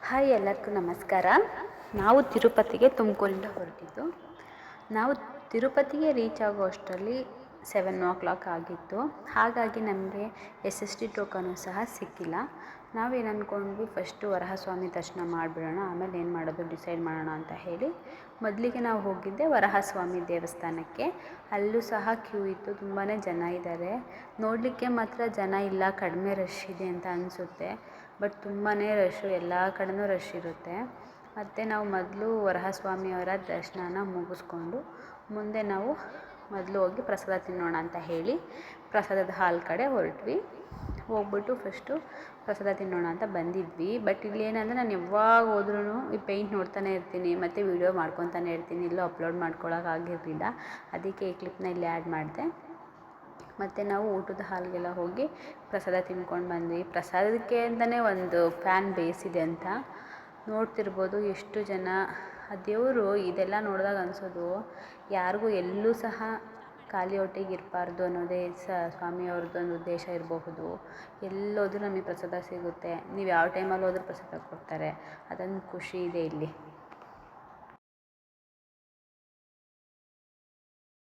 Hi, ಎಲ್ಲರಿಗೂ ನಮಸ್ಕಾರ. ನಾವು ತಿರುಪತಿಗೆ ತುಮಕೂರಿಂದ ಹೊರಟಿದ್ದು. ನಾವು ತಿರುಪತಿಗೆ ರೀಚ್ ಆಗೋ ಅಷ್ಟರಲ್ಲಿ 7 o'clock ಆಗಿತ್ತು. ಹಾಗಾಗಿ ನಮಗೆ SST ಟೋಕನು ಸಹ ಸಿಕ್ಕಿಲ್ಲ. ನಾವೇನು ಅಂದ್ಕೊಂಡ್ವಿ, ಫಸ್ಟು ವರಹಸ್ವಾಮಿ ದರ್ಶನ ಮಾಡಿಬಿಡೋಣ, ಆಮೇಲೆ ಏನು ಮಾಡೋದು ಡಿಸೈಡ್ ಮಾಡೋಣ ಅಂತ ಹೇಳಿ ಮೊದಲಿಗೆ ನಾವು ಹೋಗಿದ್ದೆ ವರಹಸ್ವಾಮಿ ದೇವಸ್ಥಾನಕ್ಕೆ. ಅಲ್ಲೂ ಸಹ ಕ್ಯೂ ಇತ್ತು, ತುಂಬಾ ಜನ ಇದ್ದಾರೆ. ನೋಡಲಿಕ್ಕೆ ಮಾತ್ರ ಜನ ಇಲ್ಲ, ಕಡಿಮೆ ರಶ್ ಇದೆ ಅಂತ ಅನಿಸುತ್ತೆ. ಬಟ್ ತುಂಬಾ ರಶ್ಶು, ಎಲ್ಲ ಕಡೆನೂ ರಶ್ ಇರುತ್ತೆ. ಮತ್ತು ನಾವು ಮೊದಲು ವರಹಸ್ವಾಮಿಯವರ ದರ್ಶನನ ಮುಗಿಸ್ಕೊಂಡು ಮುಂದೆ ನಾವು ಮೊದಲು ಹೋಗಿ ಪ್ರಸಾದ ತಿನ್ನೋಣ ಅಂತ ಹೇಳಿ ಪ್ರಸಾದದ ಹಾಲ್ ಕಡೆ ಹೊರಟ್ವಿ. ಹೋಗ್ಬಿಟ್ಟು ಫಸ್ಟು ಪ್ರಸಾದ ತಿನ್ನೋಣ ಅಂತ ಬಂದಿದ್ವಿ. ಬಟ್ ಇಲ್ಲಿ ಏನಂದರೆ, ನಾನು ಯಾವಾಗ ಹೋದ್ರೂ ಈ ಪೇಂಟ್ ನೋಡ್ತಾನೆ ಇರ್ತೀನಿ ಮತ್ತು ವೀಡಿಯೋ ಮಾಡ್ಕೊತಾನೆ ಇರ್ತೀನಿ, ಎಲ್ಲೂ ಅಪ್ಲೋಡ್ ಮಾಡ್ಕೊಳ್ಳೋಕ್ಕಾಗಿರಲಿಲ್ಲ. ಅದಕ್ಕೆ ಈ ಕ್ಲಿಪ್ನ ಇಲ್ಲಿ ಆ್ಯಡ್ ಮಾಡಿದೆ. ಮತ್ತು ನಾವು ಊಟದ ಹಾಲ್ಗೆಲ್ಲ ಹೋಗಿ ಪ್ರಸಾದ ತಿನ್ಕೊಂಡು ಬಂದ್ವಿ. ಪ್ರಸಾದಕ್ಕೆ ಅಂತಲೇ ಒಂದು ಫ್ಯಾನ್ ಬೇಸ್ ಇದೆ ಅಂತ ನೋಡ್ತಿರ್ಬೋದು. ಎಷ್ಟು ಜನ, ಆ ದೇವರು ಇದೆಲ್ಲ ನೋಡಿದಾಗ ಅನಿಸೋದು, ಯಾರಿಗೂ ಎಲ್ಲೂ ಸಹ ಖಾಲಿ ಹೊಟ್ಟೆಗೆ ಇರಬಾರ್ದು ಅನ್ನೋದೇ ಸ್ವಾಮಿಯವ್ರದ್ದೊಂದು ಉದ್ದೇಶ ಇರಬಹುದು. ಎಲ್ಲೋದ್ರೂ ನಮಗೆ ಪ್ರಸಾದ ಸಿಗುತ್ತೆ. ನೀವು ಯಾವ ಟೈಮಲ್ಲಿ ಹೋದ್ರೂ ಪ್ರಸಾದ ಕೊಡ್ತಾರೆ, ಅದೊಂದು ಖುಷಿ ಇದೆ ಇಲ್ಲಿ.